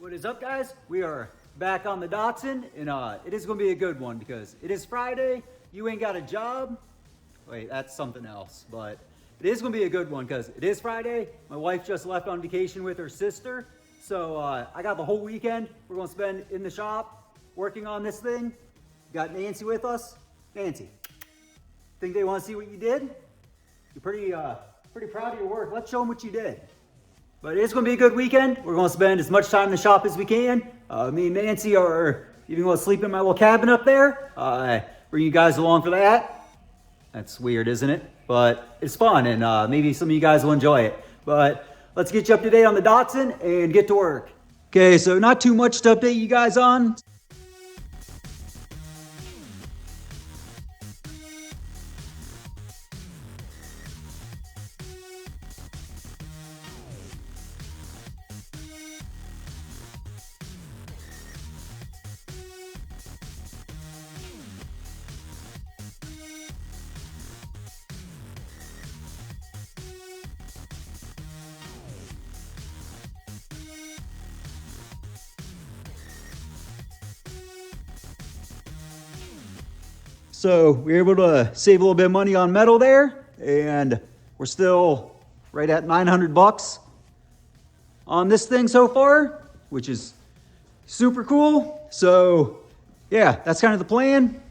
What is up, guys? We are back on the Datsun, and it is going to be a good one because it is Friday. You ain't got a job. Wait, that's something else, but it is going to be a good one because it is Friday. My wife just left on vacation with her sister, so I got the whole weekend we're going to spend in the shop working on this thing. Got Nancy with us. Nancy, think they want to see what you did? You're pretty proud of your work. Let's show them what you did. But it's going to be a good weekend. We're going to spend as much time in the shop as we can. Me and Nancy are even going to sleep in my little cabin up there. Bring you guys along for that. That's weird, isn't it? But it's fun, and maybe some of you guys will enjoy it. But let's get you up to date on the Datsun and get to work. Okay, so not too much to update you guys on. So we were able to save a little bit of money on metal there, and we're still right at 900 bucks on this thing so far, which is super cool. So yeah, that's kind of the plan.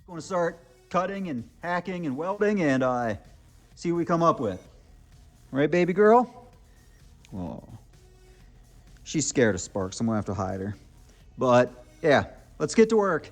Going to start cutting and hacking and welding and see what we come up with. Right, baby girl? Oh, she's scared of sparks. I'm gonna have to hide her. But yeah, let's get to work.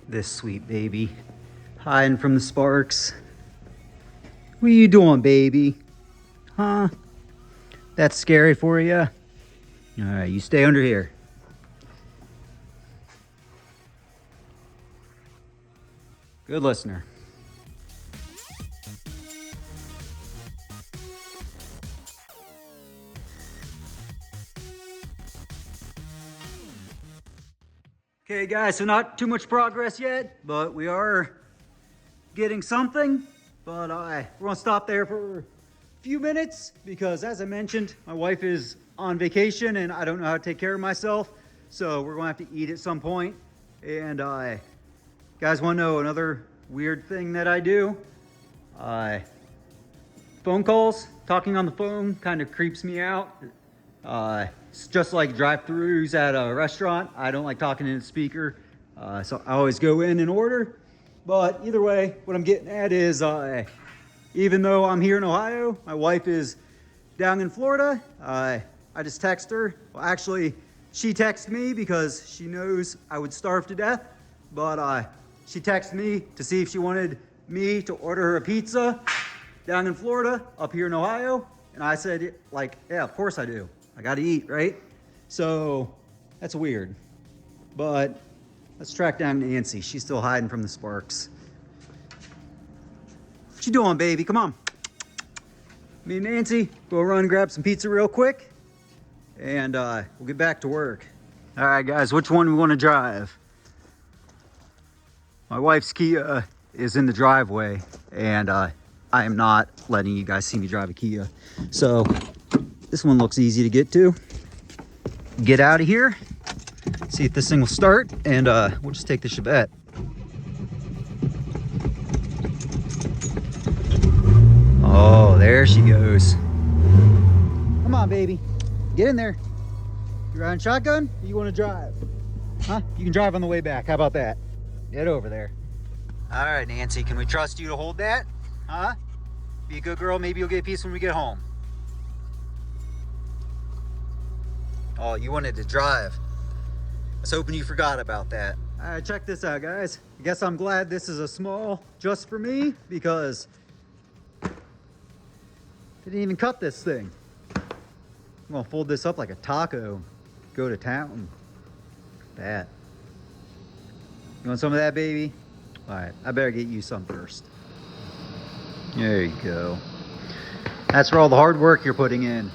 This sweet baby, hiding from the sparks. What are you doing, baby? Huh? That's scary for you? All right, you stay under here. Good listener. Okay guys, so not too much progress yet, but we are getting something. But we're gonna stop there for a few minutes because as I mentioned, my wife is on vacation and I don't know how to take care of myself. So we're gonna have to eat at some point. And guys wanna know another weird thing that I do? Phone calls, talking on the phone kind of creeps me out. It's just like drive-thrus at a restaurant. I don't like talking in the speaker, so I always go in and order. But either way, what I'm getting at is, even though I'm here in Ohio, my wife is down in Florida. I just text her. Well, actually, she texted me because she knows I would starve to death. But she texted me to see if she wanted me to order her a pizza down in Florida, up here in Ohio. And I said, like, yeah, of course I do. I gotta eat, right? So that's weird. But let's track down Nancy. She's still hiding from the sparks. What you doing, baby? Come on. Me and Nancy, go run and grab some pizza real quick. And we'll get back to work. All right, guys, which one we wanna drive? My wife's Kia is in the driveway, and I am not letting you guys see me drive a Kia. So this one looks easy to get to. Get out of here, See if this thing will start, and we'll just take the Chevette. Oh, there she goes. Come on, baby. Get in there. You riding shotgun? Or you want to drive? Huh? You can drive on the way back. How about that? Get over there. All right, Nancy, can we trust you to hold that? Huh? Be a good girl. Maybe you'll get a piece when we get home. Oh, you wanted to drive. I was hoping you forgot about that. All right, check this out, guys. I guess I'm glad this is a small just for me, because I didn't even cut this thing. I'm gonna fold this up like a taco. Go to town. That. You want some of that, baby? All right, I better get you some first. There you go. That's for all the hard work you're putting in.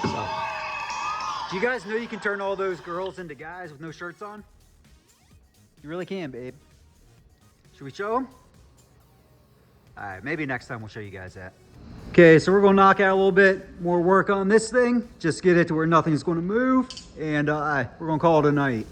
So, do you guys know you can turn all those girls into guys with no shirts on? You really can, babe. Should we show them? All right, maybe next time we'll show you guys that. Okay, so we're gonna knock out a little bit more work on this thing. Just get it to where nothing's gonna move, and we're gonna call it a night.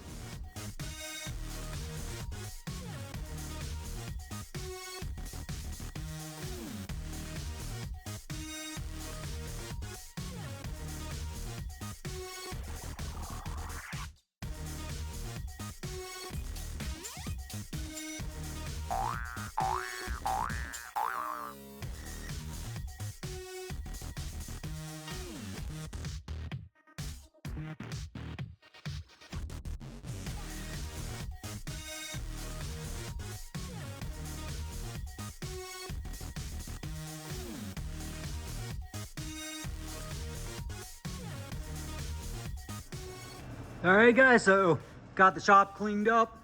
All right, guys, so got the shop cleaned up.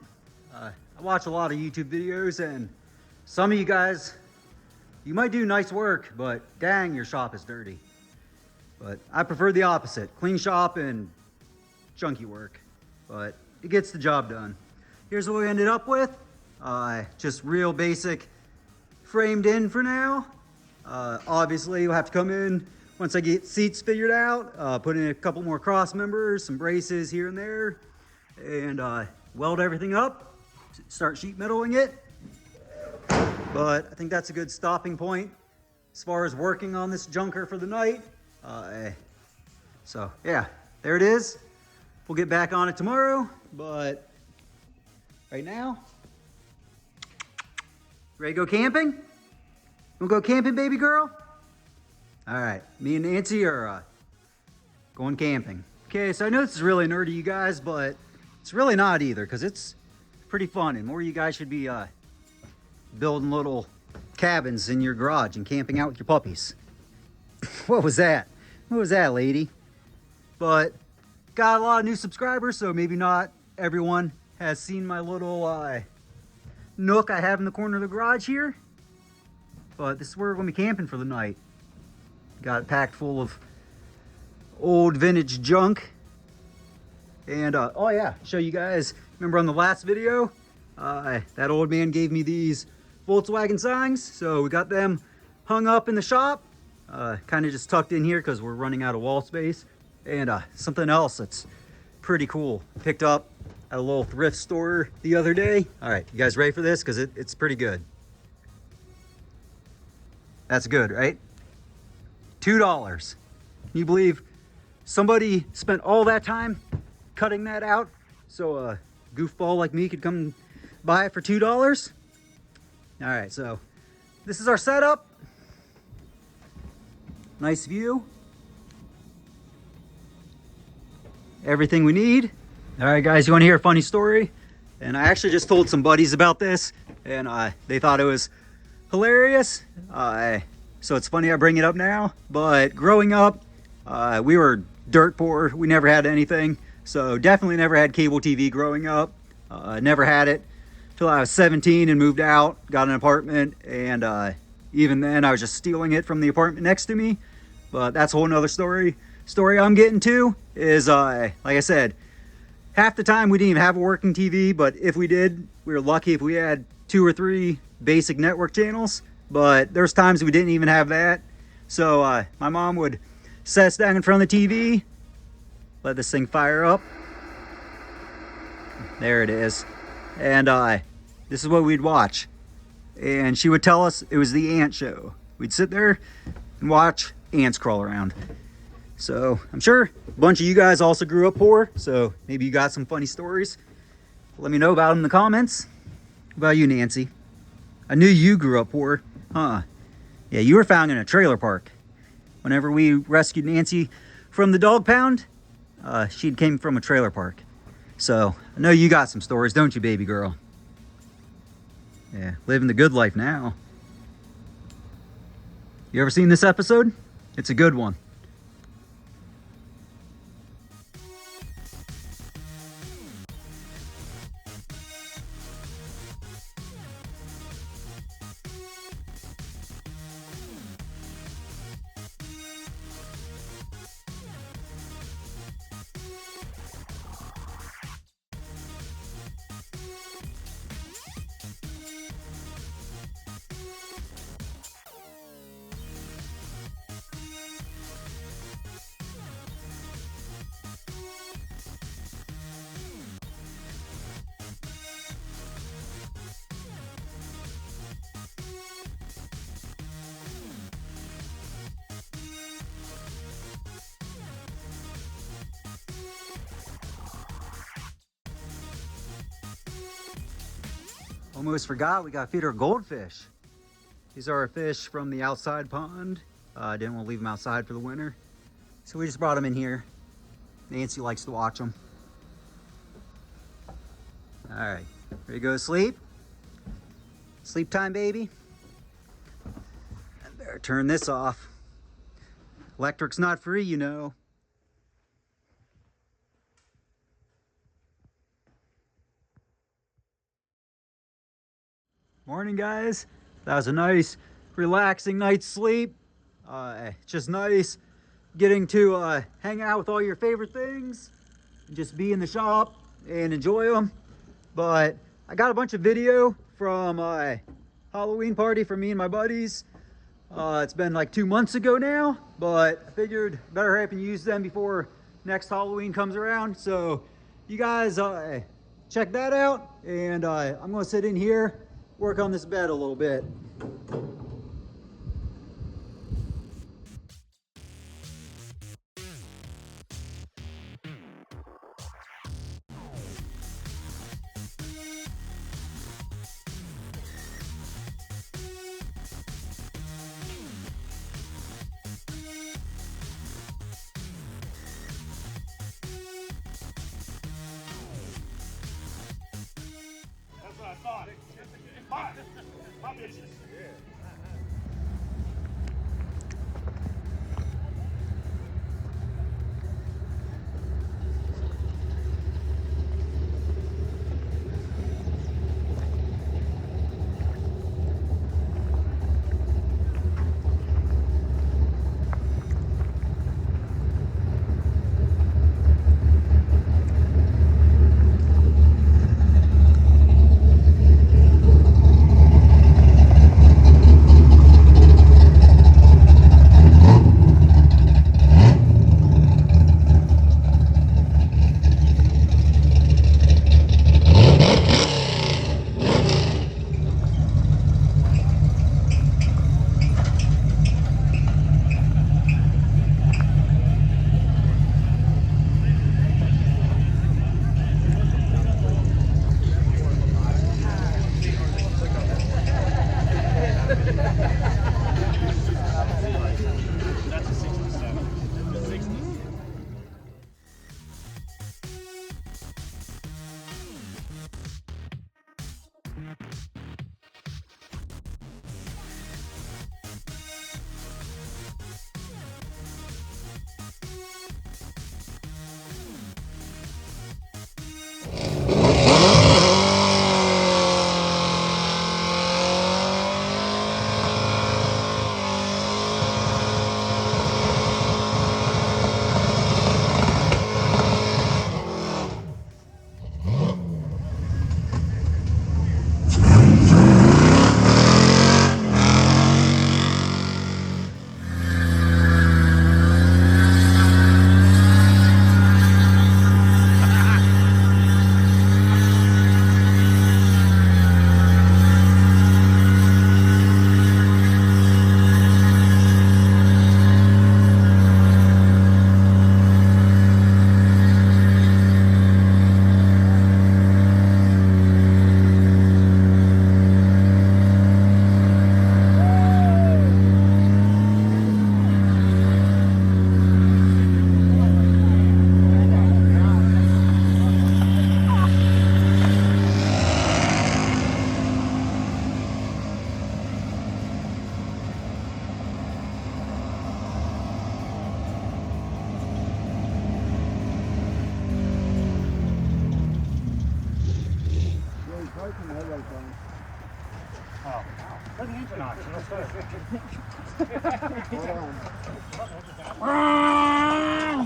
I watch a lot of YouTube videos, and some of you guys, you might do nice work, but dang, your shop is dirty. But I prefer the opposite, clean shop and junky work, but it gets the job done. Here's what we ended up with. Just real basic framed in for now. Obviously, you'll have to come in once I get seats figured out, put in a couple more cross members, some braces here and there, and weld everything up, start sheet metaling it. But I think that's a good stopping point as far as working on this junker for the night. So yeah, there it is. We'll get back on it tomorrow, but right now, ready to go camping? Wanna go camping, baby girl? All right, me and Nancy are going camping. Okay, so I know this is really nerdy, you guys, but it's really not either, because it's pretty fun, and more you guys should be building little cabins in your garage and camping out with your puppies. What was that? What was that, lady? But got a lot of new subscribers, so maybe not everyone has seen my little nook I have in the corner of the garage here. But this is where we're gonna be camping for the night. Got it packed full of old vintage junk. And oh yeah, show you guys, remember on the last video, that old man gave me these Volkswagen signs. So we got them hung up in the shop, kind of just tucked in here because we're running out of wall space. And something else that's pretty cool, picked up at a little thrift store the other day. All right, you guys ready for this? Because it's pretty good. That's good, right? $2. Can you believe somebody spent all that time cutting that out so a goofball like me could come buy it for $2? All right, so this is our setup. Nice view. Everything we need. All right, guys, you want to hear a funny story? And I actually just told some buddies about this, and they thought it was hilarious. So it's funny I bring it up now, but growing up, we were dirt poor. We never had anything. So definitely never had cable TV growing up. Never had it. till I was 17 and moved out, got an apartment, and even then I was just stealing it from the apartment next to me. But that's a whole nother story. Story I'm getting to is, like I said, half the time we didn't even have a working TV, but if we did, we were lucky if we had 2 or 3 basic network channels. But there's times we didn't even have that. So my mom would set us down in front of the TV, let this thing fire up. There it is. And this is what we'd watch. And she would tell us it was the ant show. We'd sit there and watch ants crawl around. So I'm sure a bunch of you guys also grew up poor, so maybe you got some funny stories. Let me know about them in the comments. What about you, Nancy? I knew you grew up poor, huh? Yeah, you were found in a trailer park. Whenever we rescued Nancy from the dog pound, she came from a trailer park. So I know you got some stories, don't you, baby girl? Yeah, living the good life now. You ever seen this episode? It's a good one. Almost forgot, we got to feed our goldfish. These are our fish from the outside pond. Didn't want to leave them outside for the winter, so we just brought them in here. Nancy likes to watch them. All right, ready to go to sleep? Sleep time, baby. I better turn this off. Electric's not free, you know. Morning, guys. That was a nice, relaxing night's sleep. Just nice getting to hang out with all your favorite things and just be in the shop and enjoy them. But I got a bunch of video from Halloween party for me and my buddies. It's been like 2 months ago now, but I figured better hurry up and use them before next Halloween comes around. So you guys check that out, and I'm gonna sit in here, work on this bed a little bit. That's what I thought. My bitches. Yeah.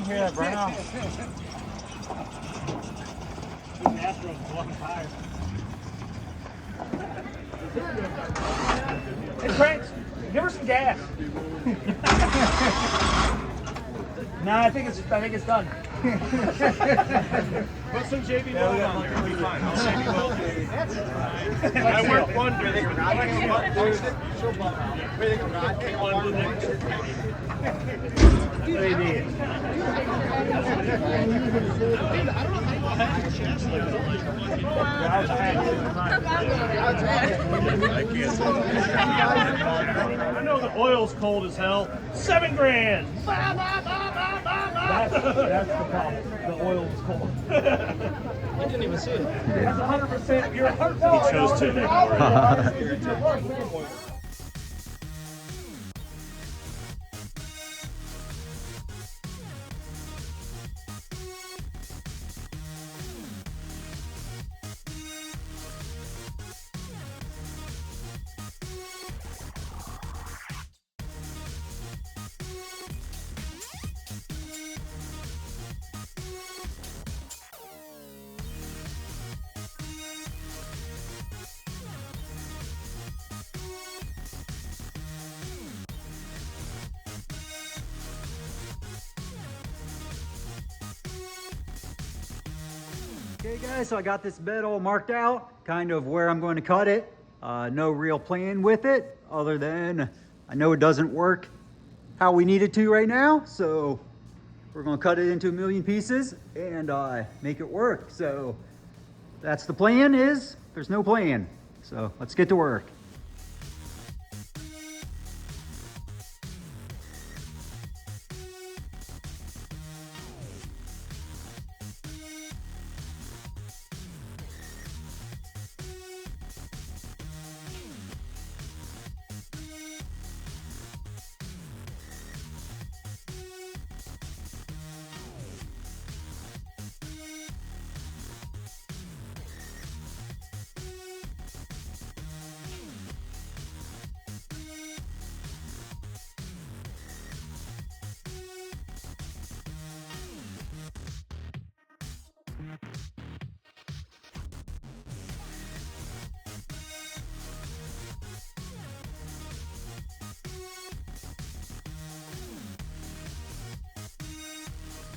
Yeah, Brown. Hey, Cranks, give her some gas. No, I think it's done. Put some JB Welding on there, it'll be fine. I'll JB Welding. I work wonders. I know the oil's cold as hell. $7 grand. That's the problem. The oil is cold. I didn't even see it. That's 100%. You're 100%. He chose to. Okay guys, so I got this bed all marked out, kind of where I'm going to cut it. No real plan with it, other than I know it doesn't work how we need it to right now. So we're gonna cut it into a million pieces and make it work. So that's the plan. There's no plan. So let's get to work.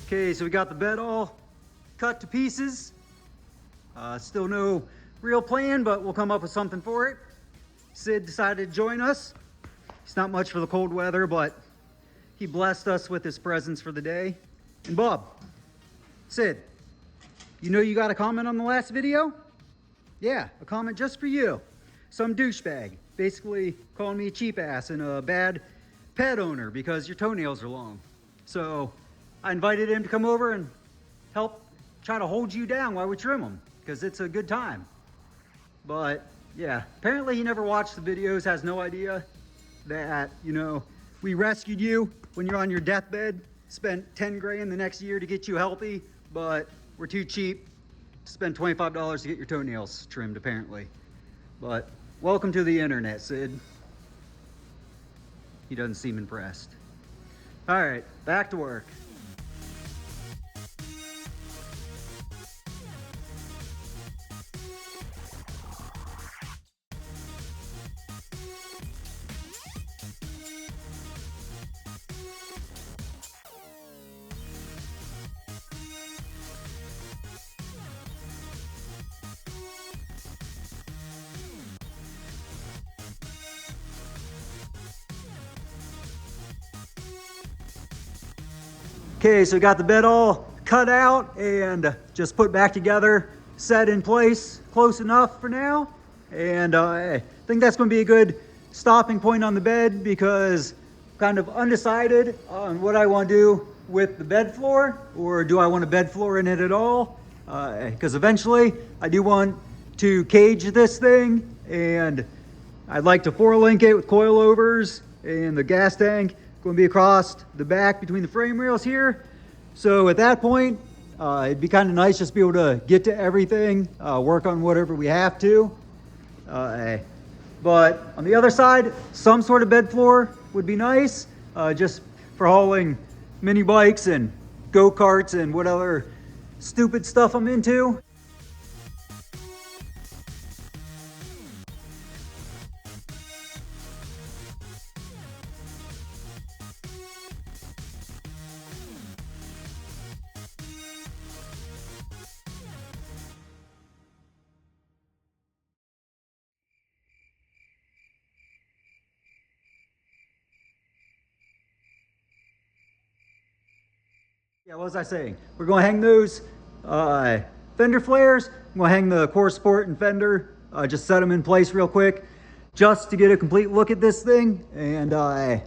Okay, so we got the bed all cut to pieces. Still no real plan, but we'll come up with something for it. Sid decided to join us. He's not much for the cold weather, but he blessed us with his presence for the day. And Bob, Sid, you know you got a comment on the last video? Yeah, a comment just for you. Some douchebag basically calling me a cheap ass and a bad pet owner because your toenails are long. So I invited him to come over and help try to hold you down while we trim them, because it's a good time. But yeah, apparently he never watched the videos, has no idea that, you know, we rescued you when you're on your deathbed, spent 10 grand the next year to get you healthy, but we're too cheap to spend $25 to get your toenails trimmed, apparently. But welcome to the internet, Sid. He doesn't seem impressed. All right, back to work. Okay, so we got the bed all cut out and just put back together, set in place, close enough for now. And I think that's going to be a good stopping point on the bed, because I'm kind of undecided on what I want to do with the bed floor, or do I want a bed floor in it at all? Because eventually I do want to cage this thing, and I'd like to 4-link it with coilovers, and the gas tank going to be across the back between the frame rails here. So at that point, it'd be kind of nice just to be able to get to everything, work on whatever we have to. But on the other side, some sort of bed floor would be nice, just for hauling mini bikes and go-karts and what other stupid stuff I'm into. Yeah, what was I saying? We're going to hang those fender flares. I'm going to hang the core support and fender, just set them in place real quick, just to get a complete look at this thing. And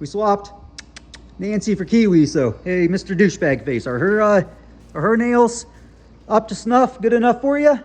we swapped Nancy for Kiwi, so hey, Mr. Douchebag Face, are her nails up to snuff? Good enough for you?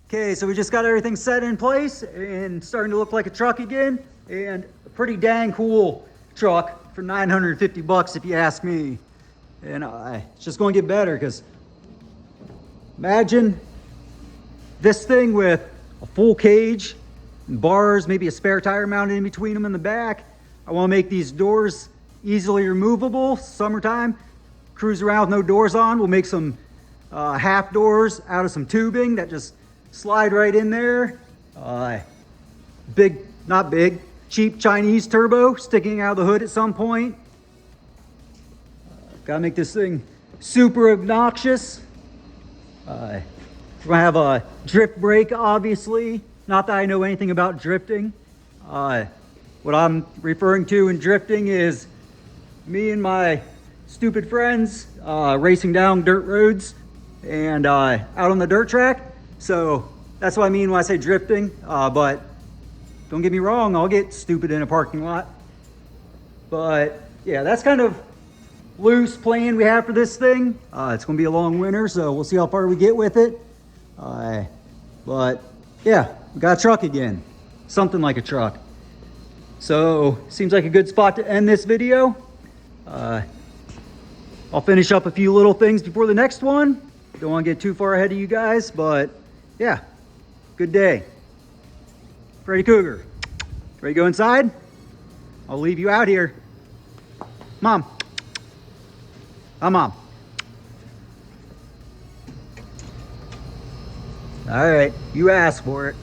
Okay, so we just got everything set in place and starting to look like a truck again, and a pretty dang cool truck for 950 bucks if you ask me. And it's just going to get better, because imagine this thing with a full cage and bars, maybe a spare tire mounted in between them in the back. I want to make these doors easily removable. Summertime, cruise around with no doors on. We'll make some half doors out of some tubing that just slide right in there. Not big, cheap Chinese turbo sticking out of the hood at some point. Gotta make this thing super obnoxious. We're gonna have a drift brake, obviously. Not that I know anything about drifting. What I'm referring to in drifting is me and my stupid friends racing down dirt roads and out on the dirt track. So that's what I mean when I say drifting, but don't get me wrong, I'll get stupid in a parking lot. But yeah, that's kind of loose plan we have for this thing. It's gonna be a long winter, so we'll see how far we get with it. But yeah, we got a truck again, something like a truck. So seems like a good spot to end this video. I'll finish up a few little things before the next one. Don't want to get too far ahead of you guys, but yeah, good day. Freddy Cougar, ready to go inside? I'll leave you out here. Mom. Hi, Mom. All right, you asked for it.